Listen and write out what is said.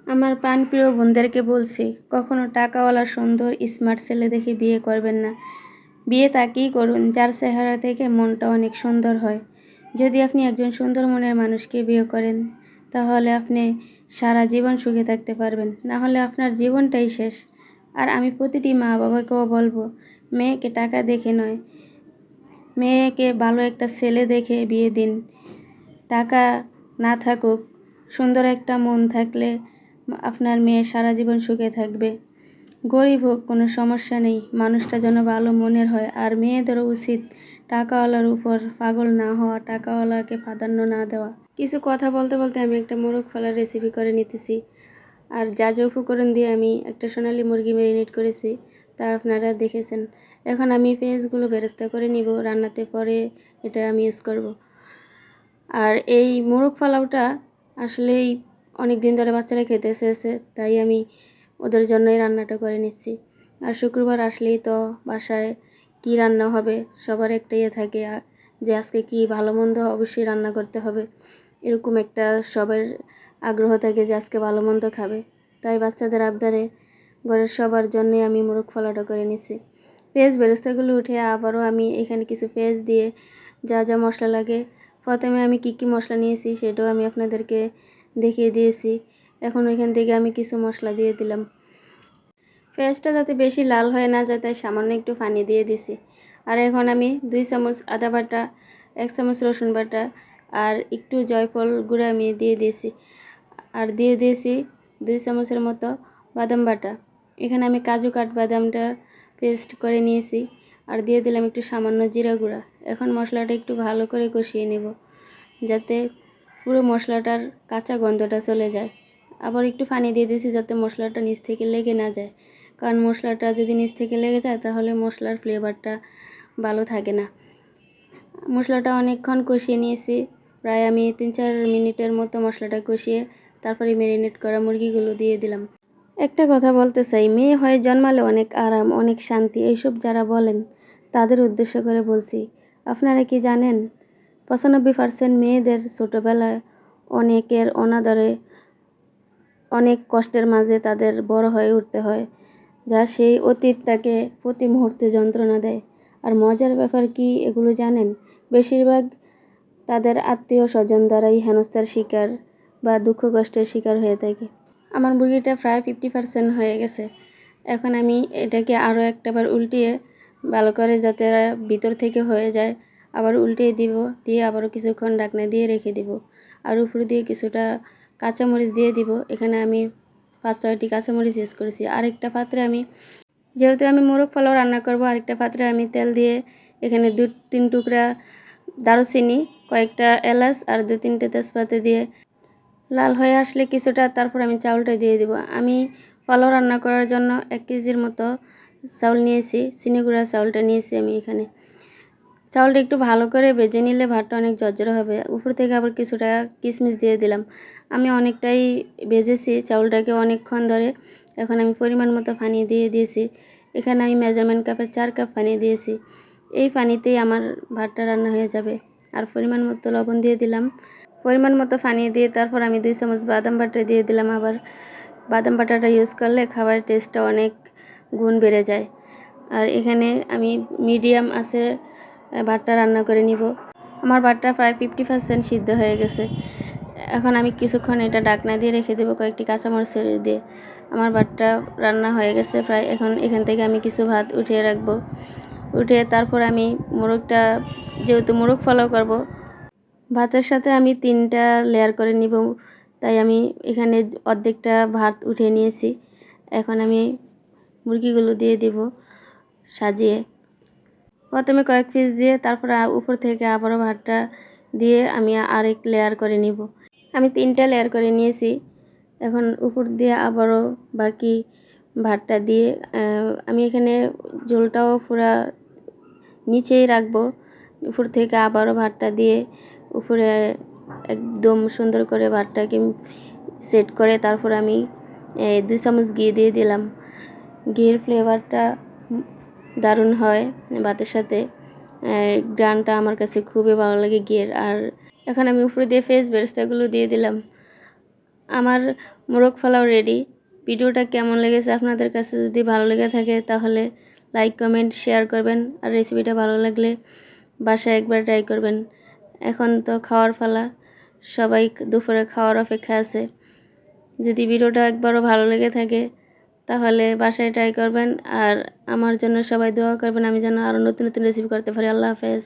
আমার প্রাণপ্রিয় বোনদেরকে বলছি, কখনো টাকাওয়ালা সুন্দর স্মার্ট ছেলে দেখে বিয়ে করবেন না। বিয়ে তাকেই করুন যার চেহারা থেকে মনটা অনেক সুন্দর হয়। যদি আপনি একজন সুন্দর মনের মানুষকে বিয়ে করেন, তাহলে আপনি সারা জীবন সুখে থাকতে পারবেন, না হলে আপনার জীবনটাই শেষ। আর আমি প্রতিটি মা বাবাকেও বলবো, মেয়েকে টাকা দেখে নয়, মেয়েকে ভালো একটা ছেলে দেখে বিয়ে দিন। টাকা না থাকুক, সুন্দর একটা মন থাকলে আপনার মেয়ে সারা জীবন সুখে থাকবে। গরিব হোক কোনো সমস্যা নেই, মানুষটা যেন ভালো মনের হয়। আর মেয়েদেরও উচিত টাকাওয়ালার উপর পাগল না হওয়া, টাকাওয়ালাকে প্রাধান্য না দেওয়া। কিছু কথা বলতে বলতে আমি একটা মোরগ ফলার রেসিপি করে নিতেছি। আর যা যা উপকরণ দিয়ে আমি একটা সোনালী মুরগি ম্যারিনেট করেছি তা আপনারা দেখেছেন। এখন আমি পেঁয়াজগুলো বেরেস্তা করে নিব, রান্নাতে পরে এটা আমি ইউজ করব। আর এই মোরগ পোলাওটা আসলেই অনেক দিন ধরে বাচ্চারা খেতে চেয়েছে, তাই আমি ওদের জন্যই রান্নাটা করে নিচ্ছি। আর শুক্রবার আসলেই তো বাসায় কি রান্না হবে সবার একটা ইয়ে থাকে, যে আজকে কি ভালো মন্দ অবশ্যই রান্না করতে হবে, এরকম একটা সবার আগ্রহ থাকে যে আজকে ভালো মন্দ খাবে। তাই বাচ্চাদের আবদারে ঘরের সবার জন্যই আমি মোরগ পোলাওটা করে নিচ্ছি। পেঁয়াজ বেরেস্তাগুলো উঠে আবারও আমি এখানে কিছু পেঁয়াজ দিয়ে যা যা মশলা লাগে, প্রথমে আমি কি মশলা নিয়েছি সেটাও আমি আপনাদেরকে দেখিয়ে দিয়েছি। এখন ওইখান থেকে আমি কিছু মশলা দিয়ে দিলাম। পেঁয়াজটা যাতে বেশি লাল হয়ে না যায় তাই সামান্য একটু পানি দিয়ে দিছি। আর এখন আমি 2 চামচ আদা বাটা, 1 চামচ রসুন বাটা আর একটু জয়ফল গুঁড়া আমি দিয়ে দিয়েছি। আর দিয়ে দিয়েছি 2 চামচের মতো বাদাম বাটা। এখানে আমি কাজু কাঠবাদামটা পেস্ট করে নিয়েছি। আর দিয়ে দিলাম একটু সামান্য জিরা গুঁড়া। এখন মশলাটা একটু ভালো করে কষিয়ে নেব, যাতে পুরো মশলাটার কাঁচা গন্ধটা চলে যায়। আবার একটু পানি দিয়ে দিয়েছি যাতে মশলাটা নিচ থেকে লেগে না যায়, কারণ মশলাটা যদি নিচ থেকে লেগে যায় তাহলে মশলার ফ্লেভারটা ভালো থাকে না। মশলাটা অনেকক্ষণ কষিয়ে নিয়েছি, প্রায় আমি 3-4 মিনিটের মতো মশলাটা কষিয়ে তারপরে ম্যারিনেট করা মুরগিগুলো দিয়ে দিলাম। একটা কথা বলতে চাই, মেয়ে হয়ে জন্মালে অনেক আরাম, অনেক শান্তি, এইসব যারা বলেন তাদের উদ্দেশ্য করে বলছি। আপনারা কি জানেন 95% মেয়েদের ছোটোবেলায় অনেকের অনাদরে, অনেক কষ্টের মাঝে তাদের বড় হয়ে উঠতে হয়, যা সেই অতীত তাকে প্রতি মুহূর্তে যন্ত্রণা দেয়। আর মজার ব্যাপার কি এগুলো জানেন? বেশিরভাগ তাদের আত্মীয় স্বজন দ্বারাই হেনস্থার শিকার বা দুঃখ কষ্টের শিকার হয়ে থাকে। আমার মুরগিটা প্রায় 50% হয়ে গেছে। এখন আমি এটাকে আরও একটাবার উল্টিয়ে ভালো করে যাতে ভিতর থেকে হয়ে যায় আবার উল্টিয়ে দিব, দিয়ে আবারও কিছুক্ষণ ঢাকনা দিয়ে রেখে দিব। আর উপর দিয়ে কিছুটা কাঁচামরিচ দিয়ে দিব। এখানে আমি 5-6টি কাঁচামরিচ ইউজ করেছি। আরেকটা পাত্রে আমি, যেহেতু আমি মোরগ পোলাও রান্না করব, আরেকটা পাত্রে আমি তেল দিয়ে এখানে 2-3 টুকরা দারুচিনি, কয়েকটা এলাচ আর 2-3টে তেজপাতা দিয়ে লাল হয়ে আসলে কিছুটা, তারপর আমি চাউলটা দিয়ে দিব। আমি পোলাও রান্না করার জন্য 1 কেজির মতো চাউল নিয়েছি, চিনি গুঁড়া চাউলটা নিয়েছি আমি এখানে। চাউলটা একটু ভালো করে ভেজে নিলে ভাতটা অনেক ঝরঝরে হবে। উপর থেকে আবার কিছুটা কিশমিশ দিয়ে দিলাম। আমি অনেকটাই ভেজেছি চাউলটাকে অনেকক্ষণ ধরে। এখন আমি পরিমাণ মতো পানি দিয়ে দিয়েছি। এখানে আমি মেজারমেন্ট কাপের 4 কাপ পানি দিয়েছি। এই পানিতেই আমার ভাতটা রান্না হয়ে যাবে। আর পরিমাণ মতো লবণ দিয়ে দিলাম। পরিমাণ মতো পানি দিয়ে তারপর আমি 2 চামচ বাদাম বাটা দিয়ে দিলাম। আবার বাদাম বাটাটা ইউজ করলে খাবারের টেস্টটা অনেক গুণ বেড়ে যায়। আর এখানে আমি মিডিয়াম আছে ভাতটা রান্না করে নিব। আমার ভাতটা প্রায় 50% সিদ্ধ হয়ে গেছে। এখন আমি কিছুক্ষণ এটা ঢাকনা দিয়ে রেখে দেবো, কয়েকটি কাঁচামরিচ ছড়িয়ে দিয়ে। আমার ভাতটা রান্না হয়ে গেছে প্রায়। এখন এখান থেকে আমি কিছু ভাত উঠিয়ে রাখবো। উঠিয়ে তারপর আমি মোরগটা, যেহেতু মোরগ পোলাও করব, ভাতের সাথে আমি 3টা লেয়ার করে নিব, তাই আমি এখানে অর্ধেকটা ভাত উঠিয়ে নিয়েছি। এখন আমি মুরগিগুলো দিয়ে দিব সাজিয়ে, প্রথমে কয়েক পিস দিয়ে তারপর উপর থেকে আবারও ভাতটা দিয়ে আমি আরেক লেয়ার করে নিব। আমি 3টা লেয়ার করে নিয়েছি। এখন উপর দিয়ে আবারও বাকি ভাতটা দিয়ে আমি এখানে ঝোলটাও পুরা নিচেই রাখবো। উপর থেকে আবারও ভাতটা দিয়ে উপরে একদম সুন্দর করে ভাতটাকে সেট করে তারপর আমি 2 চামচ ঘি দিয়ে দিলাম। ঘির ফ্লেভারটা দারুণ হয় ভাতের সাথে, গ্রানটা আমার কাছে খুবই ভালো লাগে ঘিয়ের। আর এখন আমি উপরে দিয়ে পেঁয়াজ বেরেস্তাগুলো দিয়ে দিলাম। আমার মোরগ পোলাও রেডি। ভিডিওটা কেমন লেগেছে আপনাদের কাছে? যদি ভালো লেগে থাকে তাহলে লাইক কমেন্ট শেয়ার করবেন, আর রেসিপিটা ভালো লাগলে বাসায় একবার ট্রাই করবেন। এখন তো খাওয়ার পালা, সবাই দুপুরে খাওয়ার অপেক্ষায় আছে। যদি ভিডিওটা একবারও ভালো লেগে থাকে তাহলে বাসায় ট্রাই করবেন, আর আমার জন্য সবাই দোয়া করবেন, আমি যেন আরও নতুন নতুন রেসিপি করতে পারি। আল্লাহ হাফেজ।